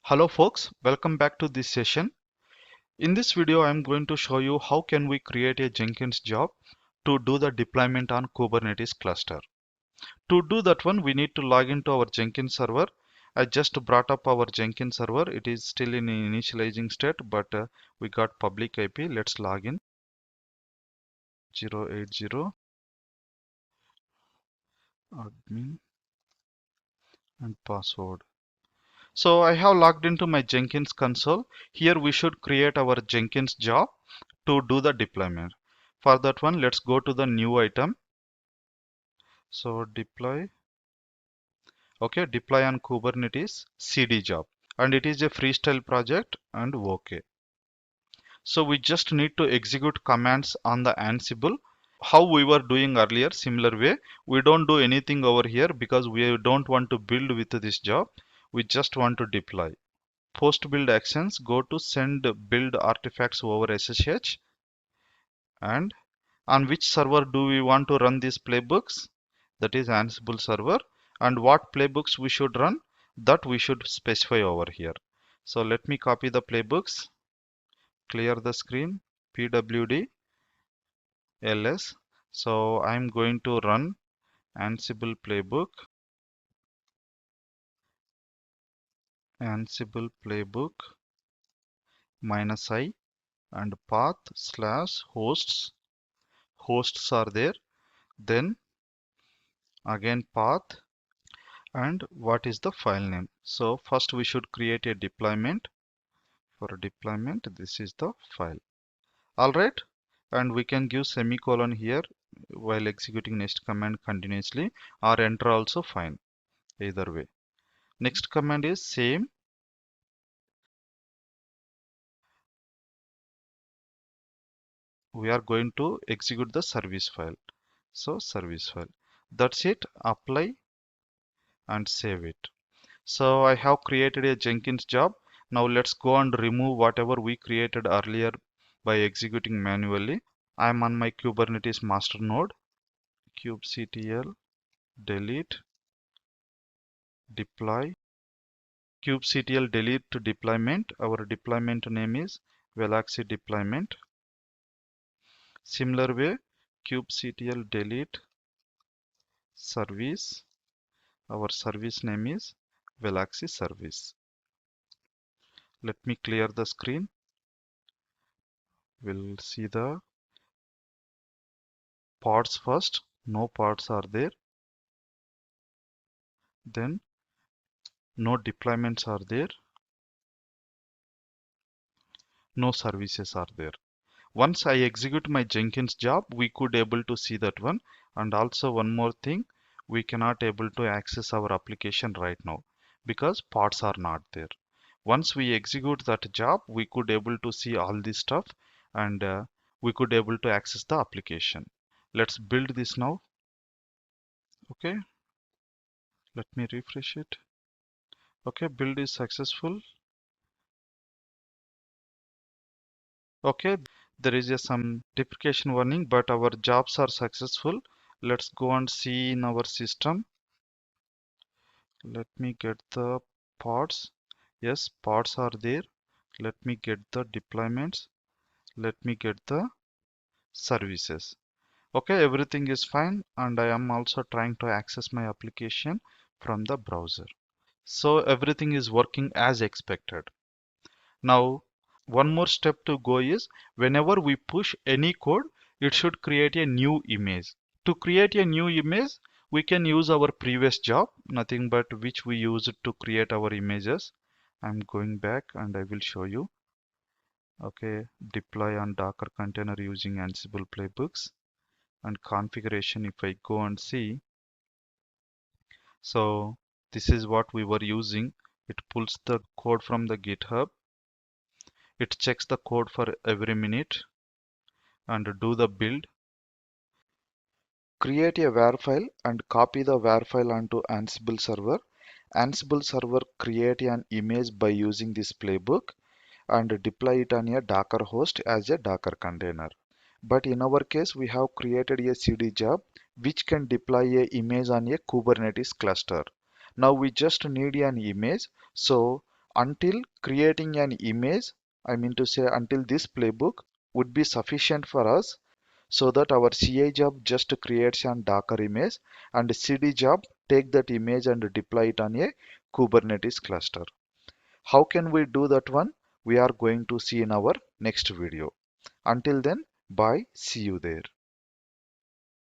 Hello folks, welcome back to this session. In this video, I'm going to show you how can we create a Jenkins job to do the deployment on Kubernetes cluster. To do that one, we need to log into our Jenkins server. I just brought up our Jenkins server. It is still in initializing state, but we got public IP. Let's log in 080 admin and password. So I have logged into my Jenkins console. Here we should create our Jenkins job to do the deployment. For that one, let's go to the new item. So deploy, okay, deploy on Kubernetes CD job. And it is a freestyle project and okay. So we just need to execute commands on the Ansible. How we were doing earlier, similar way. We don't do anything over here because we don't want to build with this job. We just want to deploy. Post build actions, go to send build artifacts over SSH, and on which server do we want to run these playbooks? That is Ansible server. And what playbooks we should run, that we should specify over here. So let me copy the playbooks, clear the screen, pwd ls. So I'm going to run Ansible playbook, Ansible playbook -i, and path slash hosts. Hosts are there. Then again path, and what is the file name. So first we should create a deployment. For deployment, this is the file. All right, and we can give semicolon here while executing next command continuously, or enter also fine, either way. Next command is same. We are going to execute the service file. So service file, that's it. Apply and save it. So I have created a Jenkins job. Now let's go and remove whatever we created earlier by executing manually. I'm on my Kubernetes master node. kubectl delete deploy. kubectl delete to deployment. Our deployment name is Veloxy deployment. Similar way, kubectl delete service. Our service name is Veloxy service. Let me clear the screen. We'll see the pods first. No pods are there. Then no deployments are there. No services are there. Once I execute my Jenkins job, we could able to see that one. And also one more thing, we cannot able to access our application right now because pods are not there. Once we execute that job, we could able to see all this stuff, and we could able to access the application. Let's build this now. Okay, let me refresh it. Okay, build is successful. Okay, there is some deprecation warning, but our jobs are successful. Let's go and see in our system. Let me get the pods. Yes, pods are there. Let me get the deployments. Let me get the services. Okay, everything is fine, and I am also trying to access my application from the browser. So everything is working as expected. Now, one more step to go is whenever we push any code, it should create a new image. To create a new image, we can use our previous job, nothing but which we used to create our images. I'm going back and I will show you. Okay, deploy on Docker container using Ansible playbooks and configuration. If I go and see, so this is what we were using. It pulls the code from the GitHub. It checks the code for every minute and do the build. Create a WAR file and copy the WAR file onto Ansible server. Ansible server create an image by using this playbook and deploy it on a Docker host as a Docker container. But in our case, we have created a CD job which can deploy a image on a Kubernetes cluster. Now we just need an image. So until creating an image, I mean to say until this playbook would be sufficient for us, so that our CI job just creates an Docker image and CD job take that image and deploy it on a Kubernetes cluster. How can we do that one? We are going to see in our next video. Until then, bye, see you there.